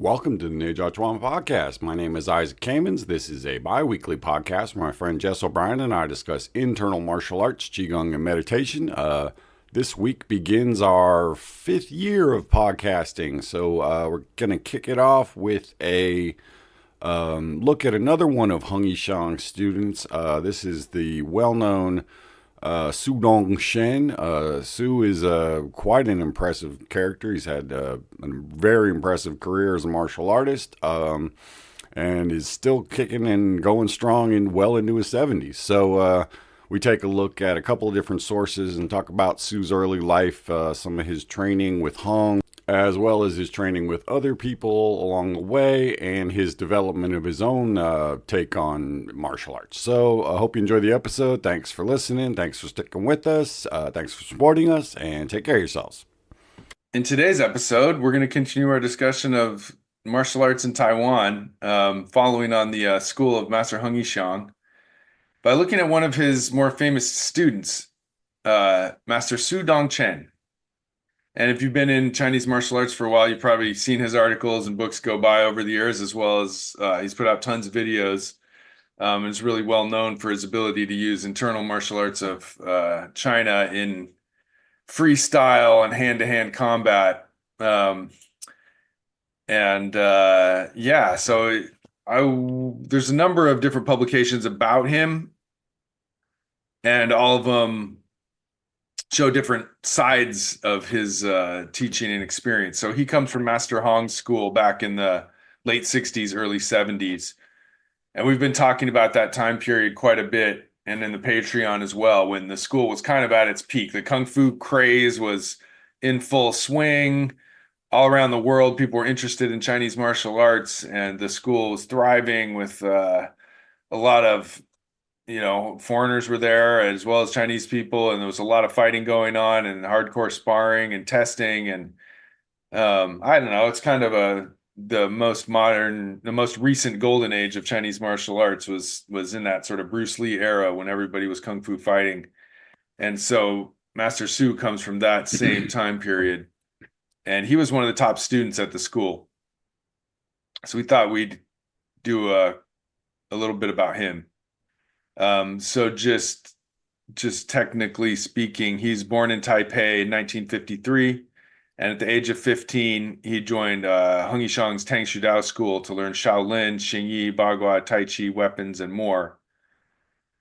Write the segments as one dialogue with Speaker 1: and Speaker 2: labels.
Speaker 1: Welcome to the Ninja Chuan Podcast. My name is Isaac Kamens. This is a bi-weekly podcast where my friend Jess O'Brien and I discuss internal martial arts, Qigong, and meditation. This week begins our 5th year of podcasting, so we're going to kick it off with a look at another one of Hung Yishang's students. This is the well-known Su Dong Chen. Su is quite an impressive character. He's had a very impressive career as a martial artist, and is still kicking and going strong and well into his 70s. So we take a look at a couple of different sources and talk about Su's early life, some of his training with Hung, as well as his training with other people along the way, and his development of his own take on martial arts. So I hope you enjoy the episode. Thanks for listening. Thanks for sticking with us. Thanks for supporting us, and take care of yourselves.
Speaker 2: In today's episode, we're going to continue our discussion of martial arts in Taiwan, following on the school of Master Hung Yishang, by looking at one of his more famous students, Master Su Dong Chen. And if you've been in Chinese martial arts for a while, you've probably seen his articles and books go by over the years, as well as he's put out tons of videos. And is really well known for his ability to use internal martial arts of China in freestyle and hand-to-hand combat. So there's a number of different publications about him, and all of them show different sides of his teaching and experience. So he comes from Master Hong's school back in the late 60s, early 70s. And we've been talking about that time period quite a bit, and in the Patreon as well, when the school was kind of at its peak. The Kung Fu craze was in full swing. All around the world, people were interested in Chinese martial arts, and the school was thriving with a lot of foreigners were there as well as Chinese people, and there was a lot of fighting going on and hardcore sparring and testing. And I don't know, it's kind of the most recent golden age of Chinese martial arts was in that sort of Bruce Lee era when everybody was kung fu fighting. And so Master Su comes from that same time period, and he was one of the top students at the school. So we thought we'd do a little bit about him. So just technically speaking, he's born in Taipei in 1953, and at the age of 15, he joined Hung Yishang's Tang Shu Dao school to learn Shaolin, Xingyi, Bagua, Tai Chi, weapons, and more.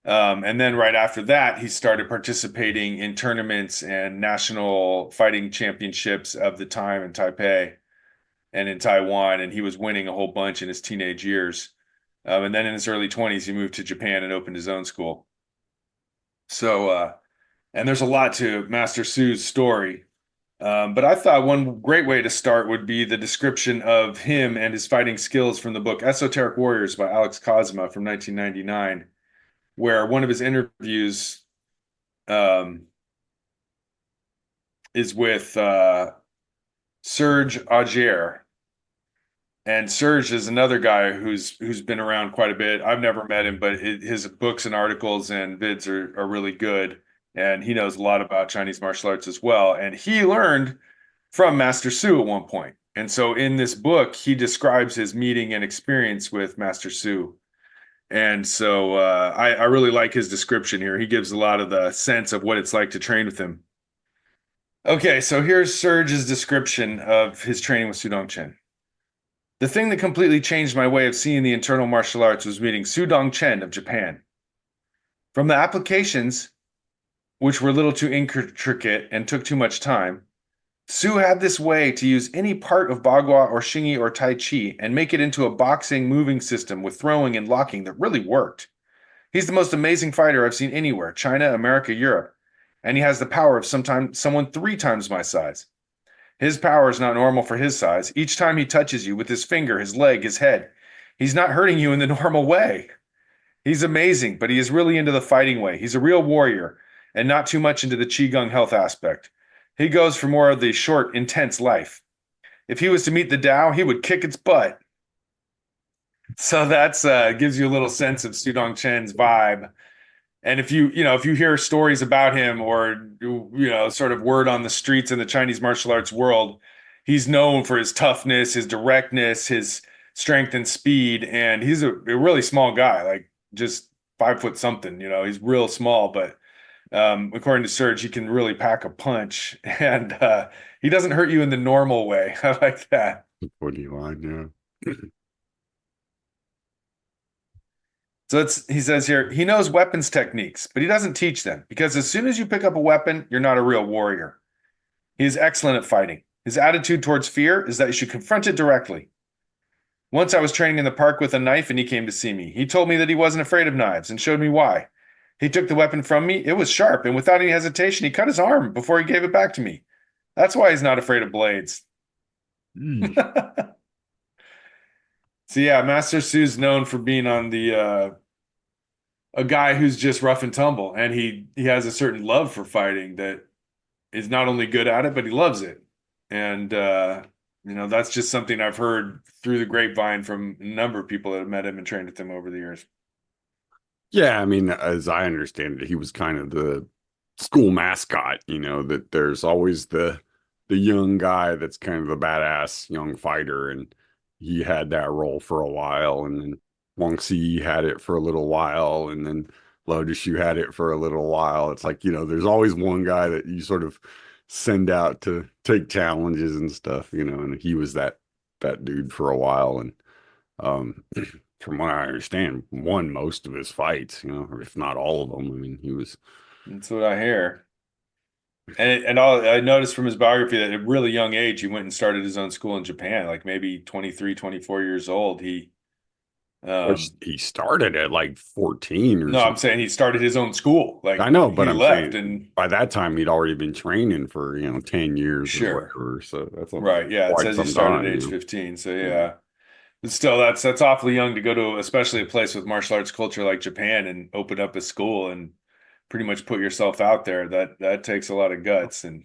Speaker 2: And then right after that, he started participating in tournaments and national fighting championships of the time in Taipei and in Taiwan, and he was winning a whole bunch in his teenage years. And then in his early 20s, he moved to Japan and opened his own school. So, and there's a lot to Master Su's story. But I thought one great way to start would be the description of him and his fighting skills from the book Esoteric Warriors by Alex Kazma from 1999, where one of his interviews is with Serge Augier. And Serge is another guy who's been around quite a bit. I've never met him, but his books and articles and vids are really good. And he knows a lot about Chinese martial arts as well. And he learned from Master Su at one point. And so in this book, he describes his meeting and experience with Master Su. And so I really like his description here. He gives a lot of the sense of what it's like to train with him. Okay, so here's Serge's description of his training with Su Dong Chen. The thing that completely changed my way of seeing the internal martial arts was meeting Su Dong Chen of Japan. From the applications, which were a little too intricate and took too much time, Su had this way to use any part of Bagua or Xingyi or Tai Chi and make it into a boxing moving system with throwing and locking that really worked. He's the most amazing fighter I've seen anywhere, China, America, Europe, and he has the power of someone 3 times my size. His power is not normal for his size. Each time he touches you with his finger, his leg, his head, he's not hurting you in the normal way. He's amazing, but he is really into the fighting way. He's a real warrior and not too much into the Qigong health aspect. He goes for more of the short, intense life. If he was to meet the Tao, he would kick its butt. So that's gives you a little sense of Su Dong Chen's vibe. And if you hear stories about him or, sort of word on the streets in the Chinese martial arts world, he's known for his toughness, his directness, his strength and speed, and he's a really small guy, like just 5 foot something. He's real small, but according to Serge, he can really pack a punch, and he doesn't hurt you in the normal way. I like that.
Speaker 1: Funny line, yeah.
Speaker 2: So he says here, he knows weapons techniques, but he doesn't teach them because as soon as you pick up a weapon, you're not a real warrior. He is excellent at fighting. His attitude towards fear is that you should confront it directly. Once I was training in the park with a knife and he came to see me. He told me that he wasn't afraid of knives and showed me why. He took the weapon from me. It was sharp, and without any hesitation, he cut his arm before he gave it back to me. That's why he's not afraid of blades.
Speaker 1: Mm.
Speaker 2: So yeah, Master Su's known for being on the a guy who's just rough and tumble, and he has a certain love for fighting that is not only good at it, but he loves it. And that's just something I've heard through the grapevine from a number of people that have met him and trained with him over the years.
Speaker 1: Yeah, I mean, as I understand it, he was kind of the school mascot, that there's always the young guy that's kind of the badass young fighter, and he had that role for a while, and then Wang Xi had it for a little while, and then Shu had it for a little while. It's like, there's always one guy that you sort of send out to take challenges and stuff, and he was that dude for a while. And from what I understand, won most of his fights, if not all of them. I mean, he was.
Speaker 2: That's what I hear. And I noticed from his biography that at a really young age, he went and started his own school in Japan, like maybe 23, 24 years old.
Speaker 1: He started at like 14 or
Speaker 2: No, I'm
Speaker 1: something.
Speaker 2: saying he started his own school.
Speaker 1: I
Speaker 2: Like
Speaker 1: know, but
Speaker 2: he
Speaker 1: I'm
Speaker 2: left
Speaker 1: saying
Speaker 2: and
Speaker 1: by that time he'd already been training for, 10 years or
Speaker 2: sure.
Speaker 1: whatever. So that's
Speaker 2: Right. Yeah. It
Speaker 1: quite
Speaker 2: says he
Speaker 1: some
Speaker 2: started
Speaker 1: time,
Speaker 2: at age 15. So
Speaker 1: Yeah.
Speaker 2: yeah. But still, that's awfully young to go to, especially a place with martial arts culture like Japan and open up a school and pretty much put yourself out there. That takes a lot of guts, and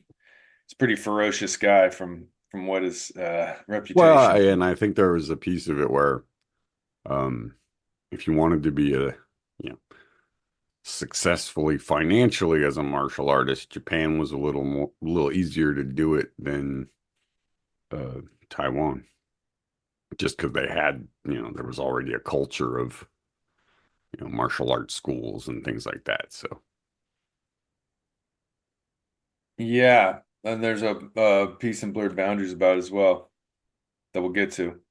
Speaker 2: it's a pretty ferocious guy from what his
Speaker 1: Well,
Speaker 2: reputation.
Speaker 1: and I think there was a piece of it where um, if you wanted to be you know, successfully financially as a martial artist, Japan was a little easier to do it than uh, Taiwan, just because they had, there was already a culture of, martial arts schools and things like that. So,
Speaker 2: Yeah, and there's a piece in Blurred Boundaries about it as well that we'll get to.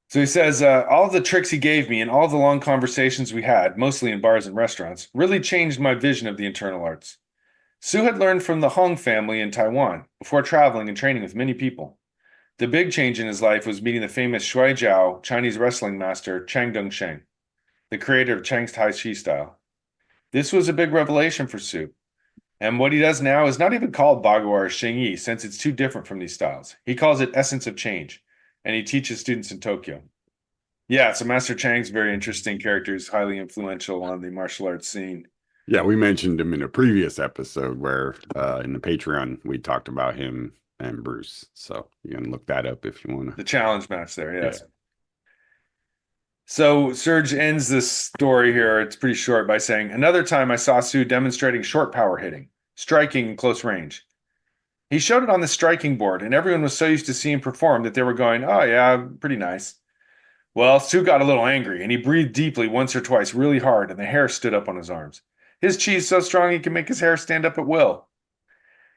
Speaker 2: So he says, all of the tricks he gave me and all the long conversations we had, mostly in bars and restaurants, really changed my vision of the internal arts. Su had learned from the Hong family in Taiwan before traveling and training with many people. The big change in his life was meeting the famous Shui Jiao Chinese wrestling master Chang Dongsheng, the creator of Chang's Tai Chi style. This was a big revelation for Su, and what he does now is not even called Bagua or Xingyi since it's too different from these styles. He calls it Essence of Change, and he teaches students in Tokyo. Yeah, so Master Chang's a very interesting character. He's highly influential on the martial arts scene.
Speaker 1: yeah, we mentioned him in a previous episode where in the Patreon we talked about him and Bruce. So you can look that up if you want
Speaker 2: The
Speaker 1: to.
Speaker 2: challenge match there,
Speaker 1: Yeah.
Speaker 2: yes. So Serge ends this story here, it's pretty short, by saying, another time I saw Su demonstrating short power hitting, striking in close range. He showed it on the striking board, and everyone was so used to seeing him perform that they were going, oh yeah, pretty nice. Well, Su got a little angry, and he breathed deeply once or twice really hard, and the hair stood up on his arms. His chi is so strong he can make his hair stand up at will.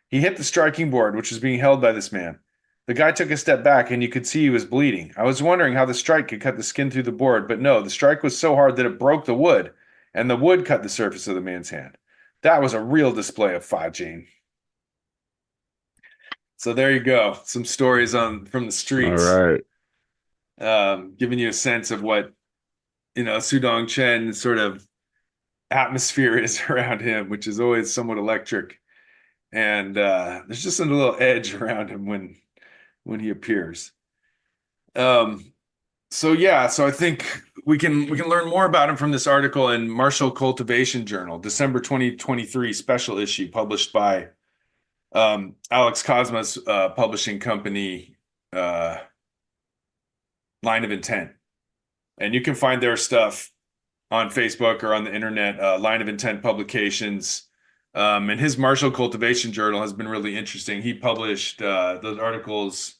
Speaker 2: He hit the striking board, which was being held by this man. The guy took a step back, and you could see he was bleeding. I was wondering how the strike could cut the skin through the board, but no, the strike was so hard that it broke the wood, and the wood cut the surface of the man's hand. That was a real display of Fa Jing. So there you go. Some stories from the
Speaker 1: All
Speaker 2: streets,
Speaker 1: right.
Speaker 2: giving you a sense of what, Su Dong Chen sort of atmosphere is around him, which is always somewhat electric. And there's just a little edge around him when he appears. So yeah, so I think we can learn more about him from this article in Martial Cultivation Journal, December 2023 special issue published by Alex Cosma's publishing company, uh, Line of Intent. And you can find their stuff on Facebook or on the internet, Line of Intent Publications. And his martial cultivation journal has been really interesting. He published those articles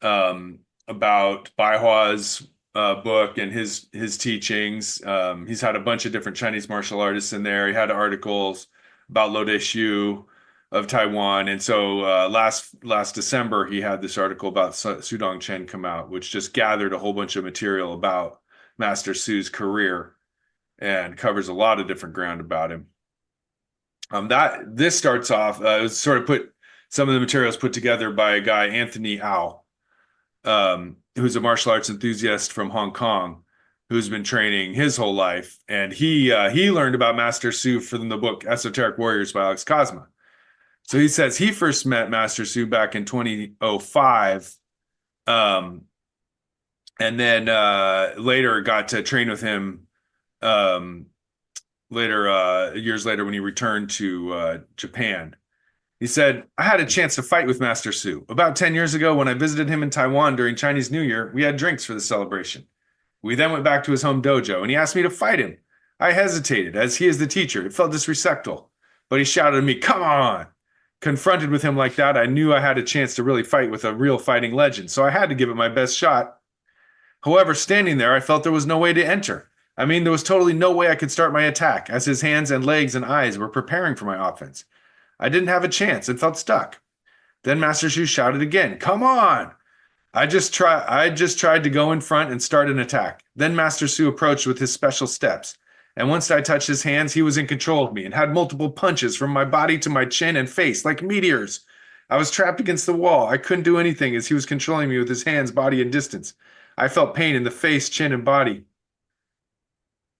Speaker 2: about Baihua's book and his teachings. He's had a bunch of different Chinese martial artists in there. He had articles about Lo De Shu of Taiwan, and so last December he had this article about Su Dong Chen come out, which just gathered a whole bunch of material about Master Su's career and covers a lot of different ground about him. That this starts off it was sort of put some of the materials put together by a guy Anthony Au, who's a martial arts enthusiast from Hong Kong, who's been training his whole life, and he learned about Master Su from the book Esoteric Warriors by Alex Cosma. So he says he first met Master Su back in 2005, and then later got to train with him years later when he returned to Japan. He said, I had a chance to fight with Master Su. About 10 years ago, when I visited him in Taiwan during Chinese New Year, we had drinks for the celebration. We then went back to his home dojo, and he asked me to fight him. I hesitated, as he is the teacher. It felt disrespectful. But he shouted at me, come on! Confronted with him like that, I knew I had a chance to really fight with a real fighting legend, so I had to give it my best shot. However, standing there, I felt there was no way to enter. I mean, there was totally no way I could start my attack, as his hands and legs and eyes were preparing for my offense. I didn't have a chance and felt stuck. Then Master Su shouted again, come on! I just tried to go in front and start an attack. Then Master Su approached with his special steps. And once I touched his hands, he was in control of me and had multiple punches from my body to my chin and face, like meteors. I was trapped against the wall. I couldn't do anything as he was controlling me with his hands, body, and distance. I felt pain in the face, chin, and body.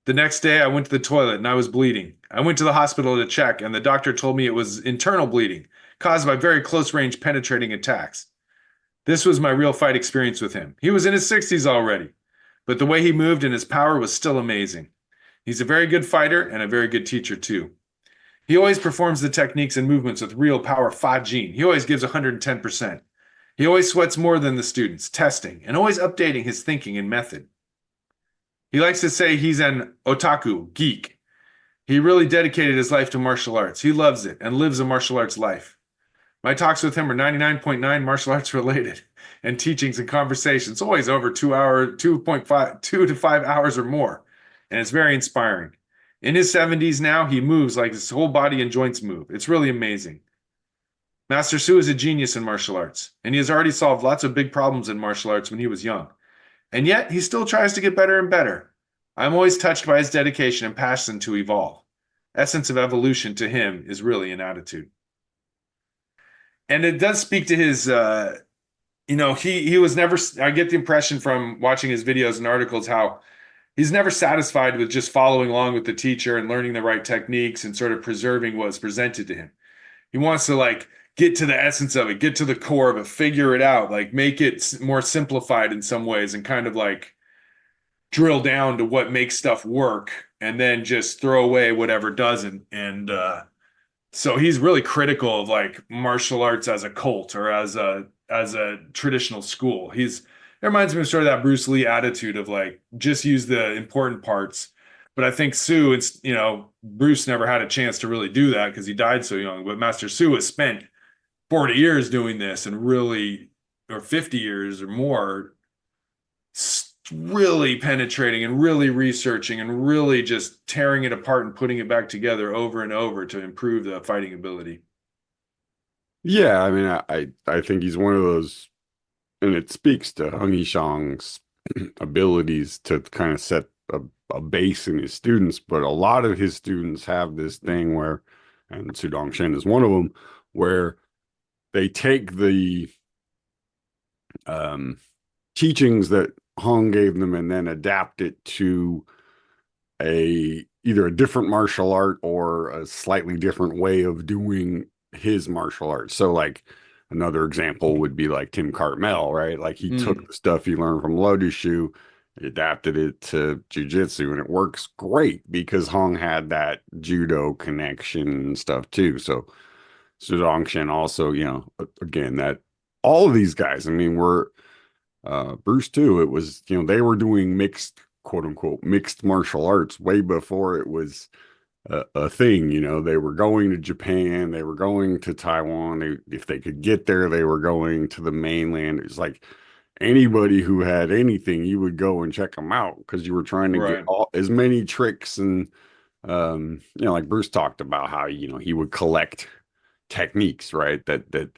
Speaker 2: The next day, I went to the toilet and I was bleeding. I went to the hospital to check, and the doctor told me it was internal bleeding, caused by very close-range penetrating attacks. This was my real fight experience with him. He was in his 60s already, but the way he moved and his power was still amazing. He's a very good fighter and a very good teacher, too. He always performs the techniques and movements with real power 5G. He always gives 110%. He always sweats more than the students, testing, and always updating his thinking and method. He likes to say he's an otaku, geek. He really dedicated his life to martial arts. He loves it and lives a martial arts life. My talks with him are 99.9 martial arts related, and teachings and conversations, always over 2 to 5 hours or more. And it's very inspiring. In his 70s now, he moves like his whole body and joints move. It's really amazing. Master Su is a genius in martial arts, and he has already solved lots of big problems in martial arts when he was young. And yet, he still tries to get better and better. I'm always touched by his dedication and passion to evolve. Essence of evolution to him is really an attitude. And it does speak to his, he was never, I get the impression from watching his videos and articles how he's never satisfied with just following along with the teacher and learning the right techniques and sort of preserving what's presented to him. He wants to get to the essence of it, get to the core of it, figure it out, make it more simplified in some ways and kind of drill down to what makes stuff work and then just throw away whatever doesn't. And so he's really critical of martial arts as a cult or as a traditional school. It reminds me of sort of that Bruce Lee attitude of just use the important parts. But I think Bruce never had a chance to really do that because he died so young. But Master Su has spent 40 years doing this and really, or 50 years or more, really penetrating and really researching and really just tearing it apart and putting it back together over and over to improve the fighting ability.
Speaker 1: Yeah, I mean, I think he's one of those, and it speaks to Hung Yishang's abilities to kind of set a base in his students, but a lot of his students have this thing where, and Su Dong Chen is one of them, where they take the teachings that Hung gave them and then adapt it to either a different martial art or a slightly different way of doing his martial arts. So another example would be Tim Cartmel, right? He took the stuff he learned from Lo De Shu, adapted it to jiu-jitsu, and it works great because Hung had that judo connection and stuff too. So Su Dong Chen also, again, that all of these guys, I mean, were Bruce too. It was, they were doing mixed, quote unquote, mixed martial arts way before it was a thing. You know, they were going to Japan, they were going to Taiwan. If they could get there, they were going to the mainland. It's like anybody who had anything, you would go and check them out because you were trying to get
Speaker 2: Right.
Speaker 1: as many tricks and like Bruce talked about how he would collect techniques, right? That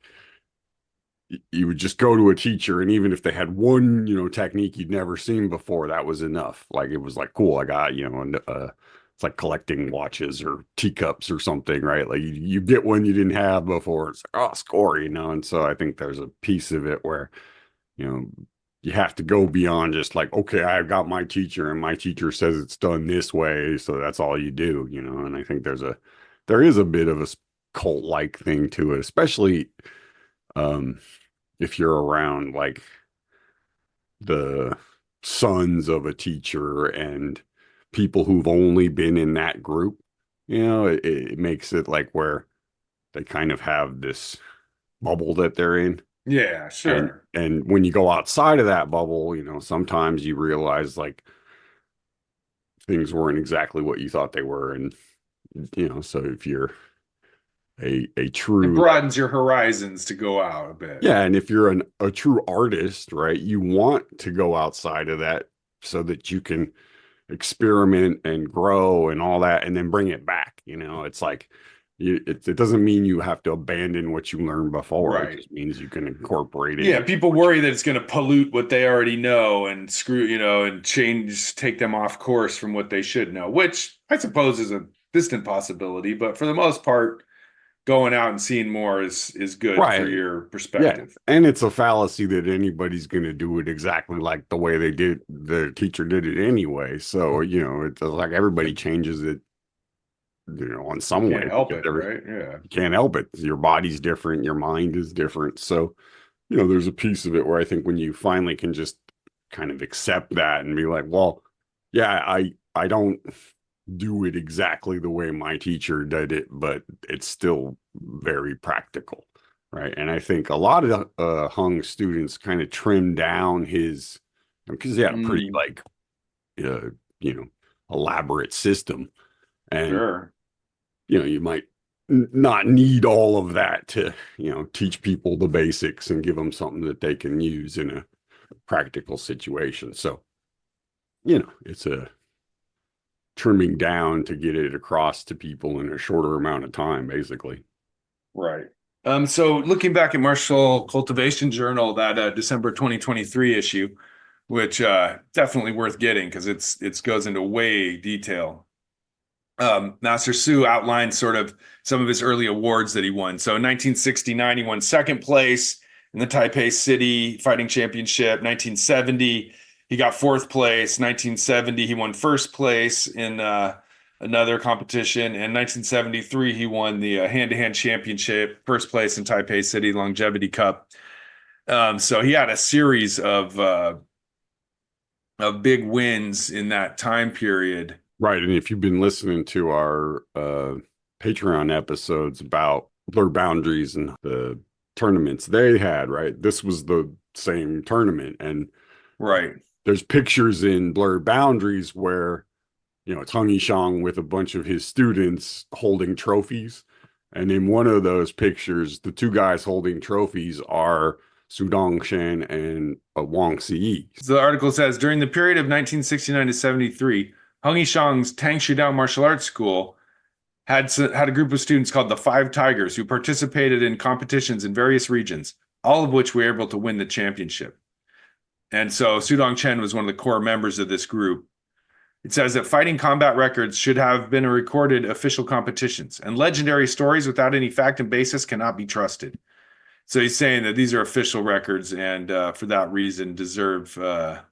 Speaker 1: you would just go to a teacher, and even if they had one technique you'd never seen before, that was enough. Like it was like, cool, I got it's like collecting watches or teacups or something, right? Like you get one you didn't have before, it's like, oh, score, and so I think there's a piece of it where you know you have to go beyond just like, okay, I've got my teacher and my teacher says it's done this way, so that's all you do, and I think there is a bit of a cult like thing to it, especially um if you're around like the sons of a teacher and people who've only been in that group, it makes it like where they kind of have this bubble that they're in.
Speaker 2: Yeah,
Speaker 1: And
Speaker 2: sure.
Speaker 1: and when you go outside of that bubble, sometimes you realize like things weren't exactly what you thought they were. And so if you're a
Speaker 2: It
Speaker 1: true
Speaker 2: broadens your horizons to go out a bit.
Speaker 1: yeah, and if you're a true artist, right, you want to go outside of that so that you can experiment and grow and all that and then bring it back. It's like it doesn't mean you have to abandon what you learned before. It
Speaker 2: Right.
Speaker 1: just means you can incorporate it
Speaker 2: Yeah,
Speaker 1: into
Speaker 2: people
Speaker 1: what you
Speaker 2: worry that it's going to pollute what they already know and screw, and take them off course from what they should know, which I suppose is a distant possibility, but for the most part, going out and seeing more is good for
Speaker 1: right.
Speaker 2: your
Speaker 1: Yeah.
Speaker 2: perspective.
Speaker 1: And it's a fallacy that anybody's going to do it exactly like the way the teacher did it anyway. So, it's like everybody changes it, on some way
Speaker 2: Can't help
Speaker 1: because
Speaker 2: it, right? Yeah.
Speaker 1: you can't help it. Your body's different, your mind is different. So, there's a piece of it where I think when you finally can just kind of accept that and be like, well, yeah, I don't do it exactly the way my teacher did it, but it's still very practical, right? And I think a lot of Hung students kind of trim down his because he had a pretty
Speaker 2: Mm,
Speaker 1: like uh, you know elaborate system, and
Speaker 2: sure.
Speaker 1: you might not need all of that to teach people the basics and give them something that they can use in a practical situation. So it's a trimming down to get it across to people in a shorter amount of time, basically.
Speaker 2: Right. So looking back at Martial Cultivation Journal, that December 2023 issue, which definitely worth getting because it goes into way detail. Master Su outlined sort of some of his early awards that he won. So in 1969, he won second place in the Taipei City Fighting Championship. 1970, he got fourth place. 1970, he won first place in another competition. And 1973, he won the hand-to-hand championship, first place in Taipei City Longevity Cup. So he had a series of big wins in that time period.
Speaker 1: Right. And if you've been listening to our Patreon episodes about Blur Boundaries and the tournaments they had, right? This was the same tournament. And
Speaker 2: Right.
Speaker 1: there's pictures in Blur Boundaries where, it's Hung Yishang with a bunch of his students holding trophies. And in one of those pictures, the two guys holding trophies are Su Dong Chen and Wang Ziyi.
Speaker 2: So the article says during the period of 1969 to 73, Hung Yishang's Tang Shudao Martial Arts School had a group of students called the Five Tigers who participated in competitions in various regions, all of which were able to win the championship. And so Su Dong Chen was one of the core members of this group. It says that fighting combat records should have been recorded official competitions, and legendary stories without any fact and basis cannot be trusted. So he's saying that these are official records, and for that reason deserve a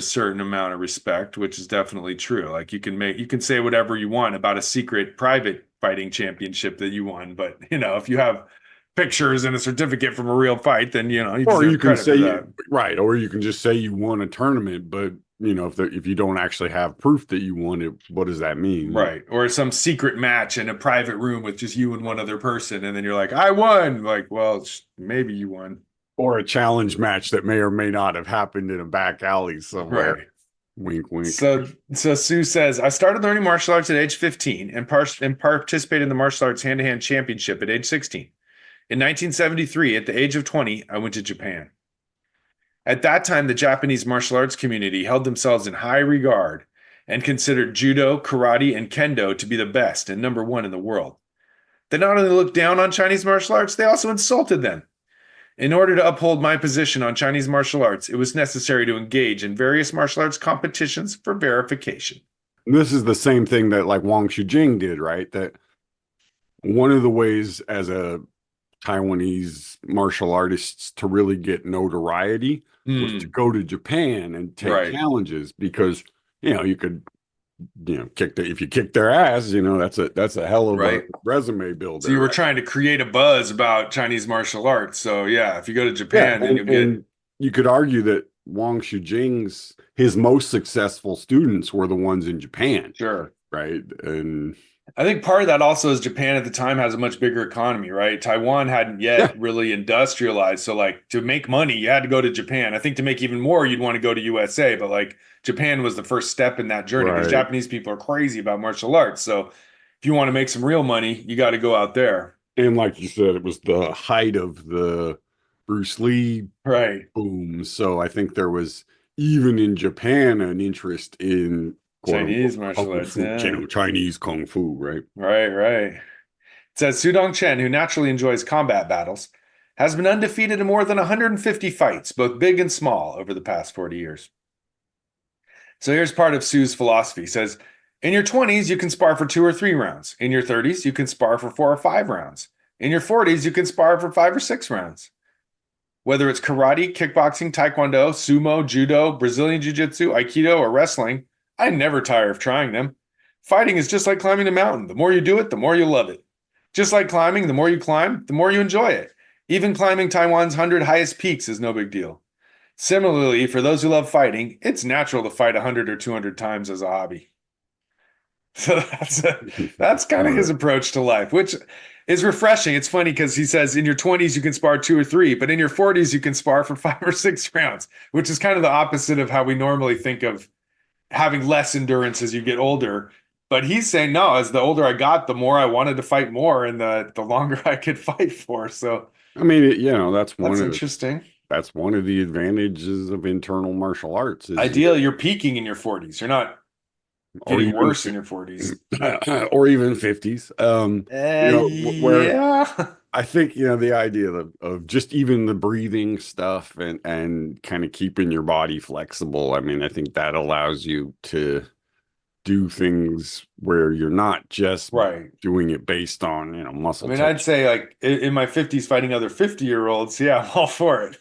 Speaker 2: certain amount of respect, which is definitely true. Like you can say whatever you want about a secret private fighting championship that you won, but if you have pictures and a certificate from a real fight, then you
Speaker 1: Or you
Speaker 2: deserve
Speaker 1: can
Speaker 2: credit for
Speaker 1: say,
Speaker 2: that.
Speaker 1: right, or you can just say you won a tournament, but if you don't actually have proof that you won it, what does that mean?
Speaker 2: Right. Or some secret match in a private room with just you and one other person, and then you're like, I won. Like, well, maybe you won.
Speaker 1: Or a challenge match that may or may not have happened in a back alley somewhere.
Speaker 2: Right.
Speaker 1: Wink, wink.
Speaker 2: So Sue says, I started learning martial arts at age 15 and participated in the martial arts hand-to-hand championship at age 16. In 1973, at the age of 20, I went to Japan. At that time, the Japanese martial arts community held themselves in high regard and considered judo, karate, and kendo to be the best and number one in the world. They not only looked down on Chinese martial arts, they also insulted them. In order to uphold my position on Chinese martial arts, it was necessary to engage in various martial arts competitions for verification.
Speaker 1: This is the same thing that like Wang Shujing did, right? That one of the ways as a Taiwanese martial artists to really get notoriety was to
Speaker 2: Hmm.
Speaker 1: go to Japan and take
Speaker 2: Right,
Speaker 1: challenges because you could if you kick their ass, that's a hell of a
Speaker 2: right.
Speaker 1: resume
Speaker 2: So you
Speaker 1: builder,
Speaker 2: were
Speaker 1: right?
Speaker 2: trying to create a buzz about Chinese martial arts. So yeah, if you go to
Speaker 1: Yeah,
Speaker 2: Japan, then
Speaker 1: and
Speaker 2: you'll get
Speaker 1: and you could argue that Wang Shujing's his most successful students were the ones in Japan,
Speaker 2: sure.
Speaker 1: right? And
Speaker 2: I think part of that also is Japan at the time has a much bigger economy, right? Taiwan hadn't
Speaker 1: yeah,
Speaker 2: yet really industrialized. So like to make money, you had to go to Japan. I think to make even more, you'd want to go to USA, but like Japan was the first step in that journey because
Speaker 1: right.
Speaker 2: Japanese people are crazy about martial arts. So if you want to make some real money, you got to go out there.
Speaker 1: And like you said, it was the height of the Bruce Lee
Speaker 2: Right.
Speaker 1: boom. So I think there was even in Japan an interest in quote
Speaker 2: Chinese
Speaker 1: unquote
Speaker 2: martial
Speaker 1: kung
Speaker 2: arts.
Speaker 1: fu,
Speaker 2: Yeah.
Speaker 1: Chinese kung fu, right?
Speaker 2: Right, right. It says Su Dong Chen, who naturally enjoys combat battles, has been undefeated in more than 150 fights, both big and small, over the past 40 years. So here's part of Sue's philosophy. He says, in your 20s, you can spar for 2 or 3 rounds. In your 30s, you can spar for 4 or 5 rounds. In your 40s, you can spar for 5 or 6 rounds. Whether it's karate, kickboxing, taekwondo, sumo, judo, Brazilian jiu-jitsu, aikido, or wrestling, I never tire of trying them. Fighting is just like climbing a mountain. The more you do it, the more you love it. Just like climbing, the more you climb, the more you enjoy it. Even climbing Taiwan's 100 highest peaks is no big deal. Similarly, for those who love fighting, it's natural to fight 100 or 200 times as a hobby. So that's kind of
Speaker 1: Love
Speaker 2: his
Speaker 1: it.
Speaker 2: approach to life, which is refreshing. It's funny because he says in your 20s you can spar 2 or 3, but in your 40s you can spar for 5 or 6 rounds, which is kind of the opposite of how we normally think of having less endurance as you get older. But he's saying no, as the older I got, the more I wanted to fight more and the longer I could fight for. So
Speaker 1: I mean, that's
Speaker 2: that's interesting.
Speaker 1: one of the advantages of internal martial arts is
Speaker 2: Ideally, you're peaking in your 40s. You're not
Speaker 1: or
Speaker 2: getting
Speaker 1: even
Speaker 2: worse in your 40s.
Speaker 1: or even 50s. Where
Speaker 2: Yeah.
Speaker 1: I think, the idea of just even the breathing stuff and kind of keeping your body flexible. I mean, I think that allows you to do things where you're not just
Speaker 2: Right.
Speaker 1: doing it based on,
Speaker 2: I
Speaker 1: muscle
Speaker 2: mean, I'd
Speaker 1: tension.
Speaker 2: say like in my 50s fighting other 50-year-olds, yeah, I'm all for it.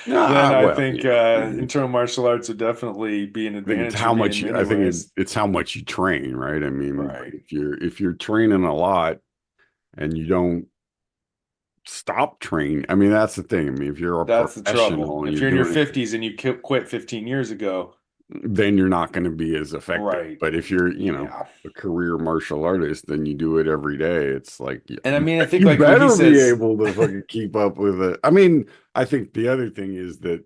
Speaker 2: Then I
Speaker 1: Well,
Speaker 2: think
Speaker 1: I mean,
Speaker 2: internal martial arts would definitely be an
Speaker 1: I think it's
Speaker 2: advantage for
Speaker 1: how
Speaker 2: me
Speaker 1: much
Speaker 2: in
Speaker 1: you,
Speaker 2: many
Speaker 1: I think
Speaker 2: ways.
Speaker 1: it's how much you train, right? I mean, like
Speaker 2: Right.
Speaker 1: if you're training a lot and you don't stop training, I mean, that's the thing. I mean, if you're a
Speaker 2: That's the trouble.
Speaker 1: professional and
Speaker 2: If
Speaker 1: you're
Speaker 2: you're in your
Speaker 1: doing it,
Speaker 2: 50s and you quit 15 years ago,
Speaker 1: then you're not going to be as effective.
Speaker 2: right.
Speaker 1: But if you're,
Speaker 2: Yeah.
Speaker 1: a career martial artist, then you do it every day. It's like
Speaker 2: And I mean, I think
Speaker 1: you
Speaker 2: like when he
Speaker 1: better be
Speaker 2: says,
Speaker 1: able to fucking keep up with it. I mean, I think the other thing is that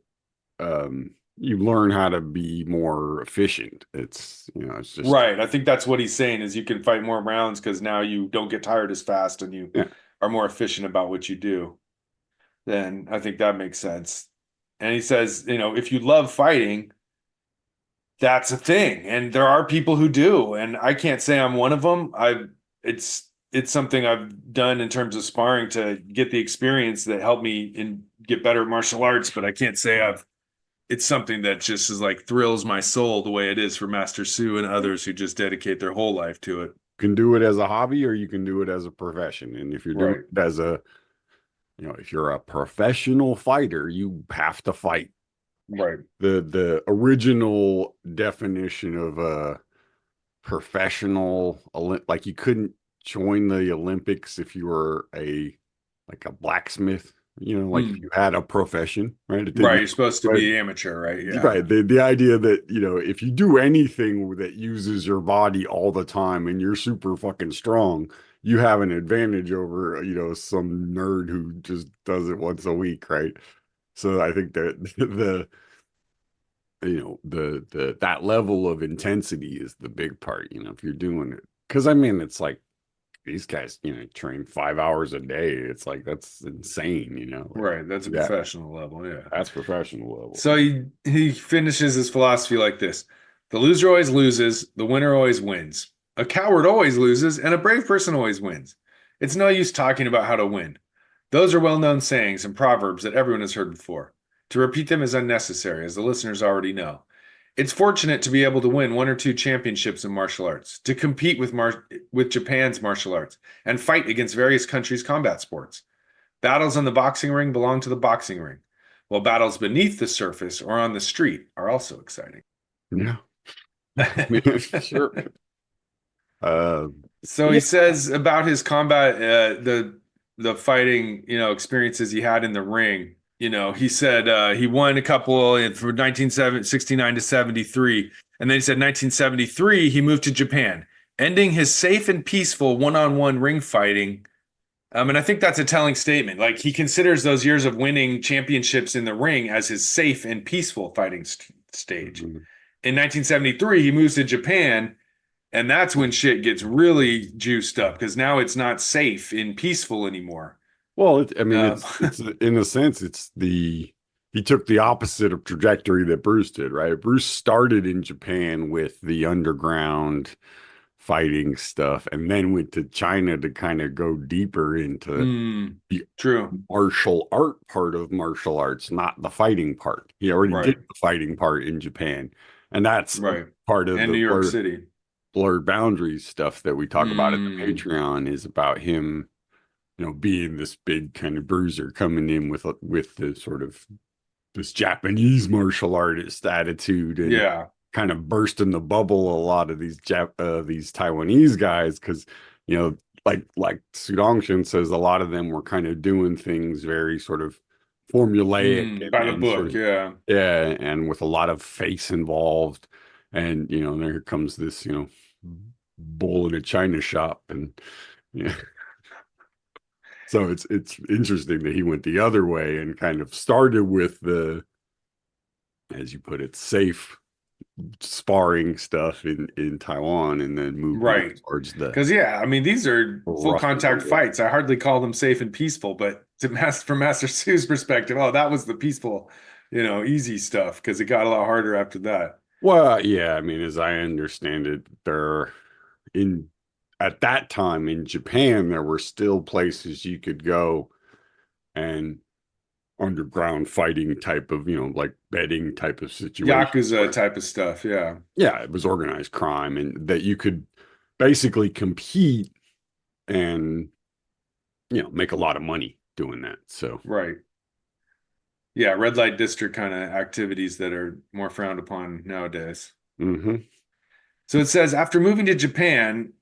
Speaker 1: you learn how to be more efficient. It's just
Speaker 2: right, I think that's what he's saying is you can fight more rounds because now you don't get tired as fast and you
Speaker 1: yeah.
Speaker 2: are more efficient about what you do. Then I think that makes sense. And he says, if you love fighting, that's a thing. And there are people who do. And I can't say I'm one of them. It's something I've done in terms of sparring to get the experience that helped me and get better at martial arts, but I can't say it's something that just is like thrills my soul the way it is for Master Su and others who just dedicate their whole life to it.
Speaker 1: Can do it as a hobby or you can do it as a profession. And if you're doing
Speaker 2: Right.
Speaker 1: it as if you're a professional fighter, you have to fight.
Speaker 2: Right.
Speaker 1: The original definition of a professional, like you couldn't join the Olympics if you were like a blacksmith, like if
Speaker 2: Mm.
Speaker 1: you had a profession, right? It
Speaker 2: Right.
Speaker 1: didn't,
Speaker 2: You're supposed to
Speaker 1: right?
Speaker 2: be amateur, right? Yeah.
Speaker 1: Right. The idea that, if you do anything that uses your body all the time and you're super fucking strong, you have an advantage over, some nerd who just does it once a week, right? So I think that that level of intensity is the big part, if you're doing it. Because I mean, it's like these guys, train 5 hours a day. It's like that's insane, like,
Speaker 2: Right. That's a
Speaker 1: yeah,
Speaker 2: professional level. Yeah.
Speaker 1: that's professional level.
Speaker 2: So he finishes his philosophy like this: the loser always loses, the winner always wins. A coward always loses, and a brave person always wins. It's no use talking about how to win. Those are well-known sayings and proverbs that everyone has heard before. To repeat them is unnecessary, as the listeners already know. It's fortunate to be able to win one or two championships in martial arts, to compete with Japan's martial arts, and fight against various countries' combat sports. Battles on the boxing ring belong to the boxing ring, while battles beneath the surface or on the street are also exciting.
Speaker 1: Yeah. I mean, sure. Uh,
Speaker 2: So
Speaker 1: yeah.
Speaker 2: he says about his combat, the fighting, experiences he had in the ring. He said he won a couple from 1969 to 73, and then he said 1973 he moved to Japan, ending his safe and peaceful one-on-one ring fighting. And I think that's a telling statement. Like he considers those years of winning championships in the ring as his safe and peaceful fighting stage.
Speaker 1: Mhm.
Speaker 2: In 1973, he moves to Japan, and that's when shit gets really juiced up because now it's not safe and peaceful anymore.
Speaker 1: Well, I mean,
Speaker 2: Um,
Speaker 1: it's in a sense, he took the opposite of trajectory that Bruce did, right? Bruce started in Japan with the underground fighting stuff, and then went to China to kind of go deeper into
Speaker 2: mm,
Speaker 1: the
Speaker 2: true.
Speaker 1: martial art part of martial arts, not the fighting part. He already did
Speaker 2: Right.
Speaker 1: the fighting part in Japan, and that's a
Speaker 2: Right.
Speaker 1: part of
Speaker 2: And
Speaker 1: the
Speaker 2: New York City.
Speaker 1: blurred boundaries stuff that we talk about in the
Speaker 2: Mm,
Speaker 1: Patreon is about him, being this big kind of bruiser coming in with the sort of this Japanese martial artist attitude and
Speaker 2: yeah.
Speaker 1: kind of bursting the bubble a lot of these Taiwanese guys because like Su Dong Chen says a lot of them were kind of doing things very sort of formulaic
Speaker 2: By the
Speaker 1: and sort
Speaker 2: book.
Speaker 1: of,
Speaker 2: Yeah.
Speaker 1: yeah, and with a lot of face involved, and there comes this bull in a china shop, and yeah. So it's interesting that he went the other way and kind of started with the, as you put it, safe sparring stuff in Taiwan, and then moved more
Speaker 2: Right.
Speaker 1: towards the
Speaker 2: Because yeah, I mean these are full
Speaker 1: rough and
Speaker 2: contact
Speaker 1: tumble.
Speaker 2: fights. I hardly call them safe and peaceful, but from Master Su's perspective, oh, that was the peaceful, easy stuff because it got a lot harder after that.
Speaker 1: Well, yeah, I mean, as I understand it, in at that time in Japan, there were still places you could go and underground fighting type of, like betting type of situation
Speaker 2: Yakuza
Speaker 1: where,
Speaker 2: type of stuff. Yeah.
Speaker 1: yeah, it was organized crime and that you could basically compete and, make a lot of money doing that. So,
Speaker 2: Right. Yeah, red light district kind of activities that are more frowned upon nowadays.
Speaker 1: hmm
Speaker 2: So it says after moving to Japan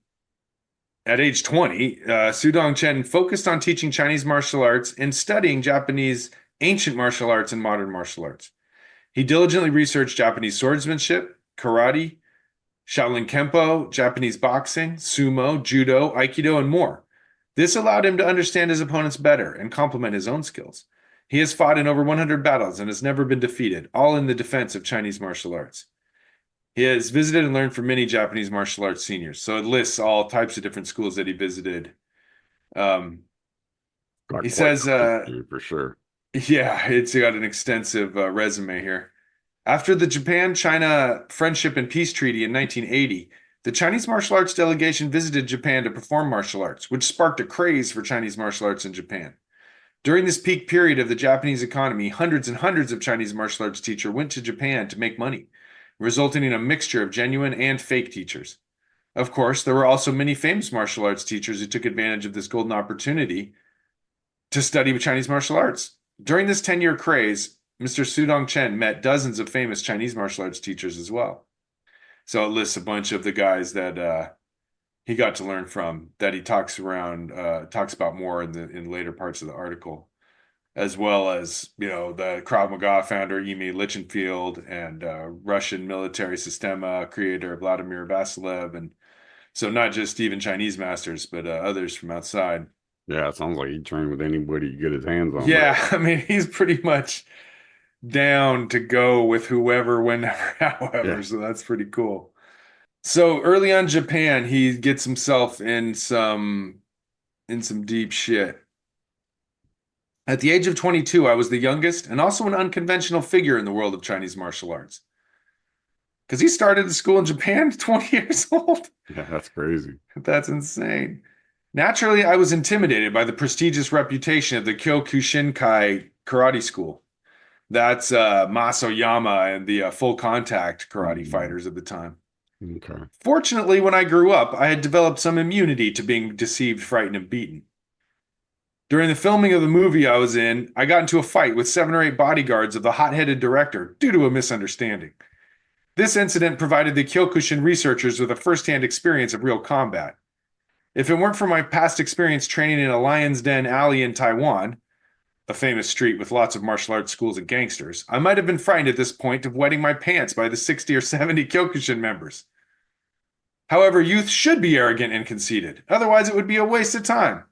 Speaker 2: at age 20, Su Dong Chen focused on teaching Chinese martial arts and studying Japanese ancient martial arts and modern martial arts. He diligently researched Japanese swordsmanship, karate, Shaolin Kempo, Japanese boxing, sumo, judo, aikido, and more. This allowed him to understand his opponents better and complement his own skills. He has fought in over 100 battles and has never been defeated, all in the defense of Chinese martial arts. He has visited and learned from many Japanese martial arts seniors. So it lists all types of different schools that he visited. Um,
Speaker 1: got
Speaker 2: he
Speaker 1: quite
Speaker 2: says,
Speaker 1: the resume for sure.
Speaker 2: yeah, it's got an extensive resume here. After the Japan China Friendship and Peace Treaty in 1980, the Chinese martial arts delegation visited Japan to perform martial arts, which sparked a craze for Chinese martial arts in Japan. During this peak period of the Japanese economy, hundreds and hundreds of Chinese martial arts teachers went to Japan to make money, resulting in a mixture of genuine and fake teachers. Of course, there were also many famous martial arts teachers who took advantage of this golden opportunity to study Chinese martial arts. During this 10-year craze, Mr. Su Dong Chen met dozens of famous Chinese martial arts teachers as well. So it lists a bunch of the guys that he got to learn from that he talks about more in later parts of the article, as well as the Krav Maga founder Yimi Lichtenfield and Russian military Sistema creator Vladimir Vasilev, and so not just even Chinese masters, but others from outside.
Speaker 1: Yeah, it sounds like he trained with anybody he get his hands on,
Speaker 2: Yeah,
Speaker 1: really.
Speaker 2: I mean he's pretty much down to go with whoever, whenever, however.
Speaker 1: Yeah.
Speaker 2: So that's pretty cool. So early on Japan, he gets himself in some deep shit. At the age of 22, I was the youngest and also an unconventional figure in the world of Chinese martial arts. Because he started the school in Japan at 20 years old.
Speaker 1: Yeah, that's crazy.
Speaker 2: That's insane. Naturally, I was intimidated by the prestigious reputation of the Kyokushinkai Karate School. That's Maso Yama and the full contact karate
Speaker 1: Mm,
Speaker 2: fighters of the time.
Speaker 1: okay.
Speaker 2: Fortunately, when I grew up, I had developed some immunity to being deceived, frightened, and beaten. During the filming of the movie I was in, I got into a fight with 7 or 8 bodyguards of the hot-headed director due to a misunderstanding. This incident provided the Kyokushin researchers with a first-hand experience of real combat. If it weren't for my past experience training in a Lion's Den alley in Taiwan, a famous street with lots of martial arts schools and gangsters, I might have been frightened at this point of wetting my pants by the 60 or 70 Kyokushin members. However, youth should be arrogant and conceited. Otherwise, it would be a waste of time.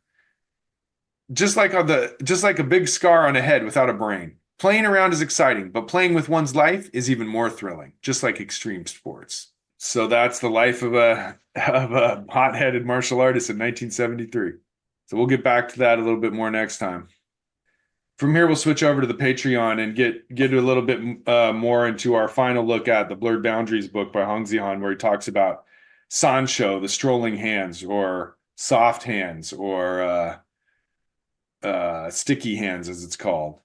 Speaker 2: Just like a big scar on a head without a brain. Playing around is exciting, but playing with one's life is even more thrilling, just like extreme sports. So that's the life of a hot-headed martial artist in 1973. So we'll get back to that a little bit more next time. From here, we'll switch over to the Patreon and get a little bit more into our final look at the Blurred Boundaries book by Hong Zihan, where he talks about Sancho, the strolling hands, or soft hands, or sticky hands, as it's called.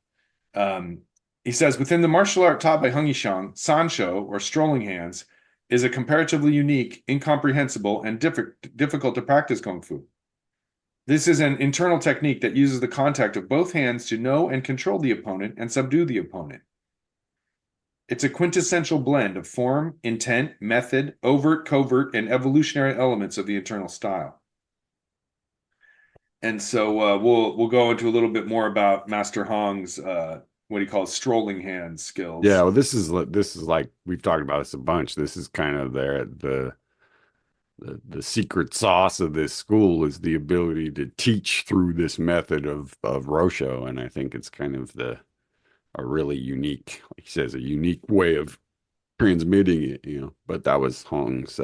Speaker 2: Um, he says, within the martial art taught by Hung Yishang, Sancho, or strolling hands, is a comparatively unique, incomprehensible, and difficult to practice kung fu. This is an internal technique that uses the contact of both hands to know and control the opponent and subdue the opponent. It's a quintessential blend of form, intent, method, overt, covert, and evolutionary elements of the internal style. And so we'll go into a little bit more about Master Hong's what he calls strolling hand
Speaker 1: Yeah,
Speaker 2: skills.
Speaker 1: well, this is like we've talked about this a bunch. This is kind of the secret sauce of this school is the ability to teach through this method of Rosho, and I think it's kind of the a really unique, like he says, a unique way of transmitting it, you know. But that was Hong's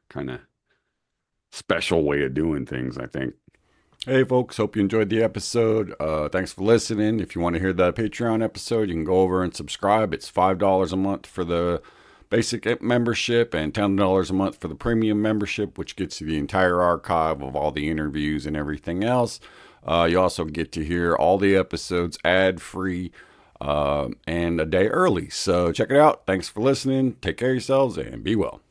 Speaker 1: kind of special way of doing things, I think. Hey, folks, hope you enjoyed the episode. Thanks for listening. If you want to hear the Patreon episode, you can go over and subscribe. It's $5 a month for the basic membership and $10 a month for the premium membership, which gets you the entire archive of all the interviews and everything else. You also get to hear all the episodes ad-free and a day early. So check it out. Thanks for listening. Take care of yourselves and be well.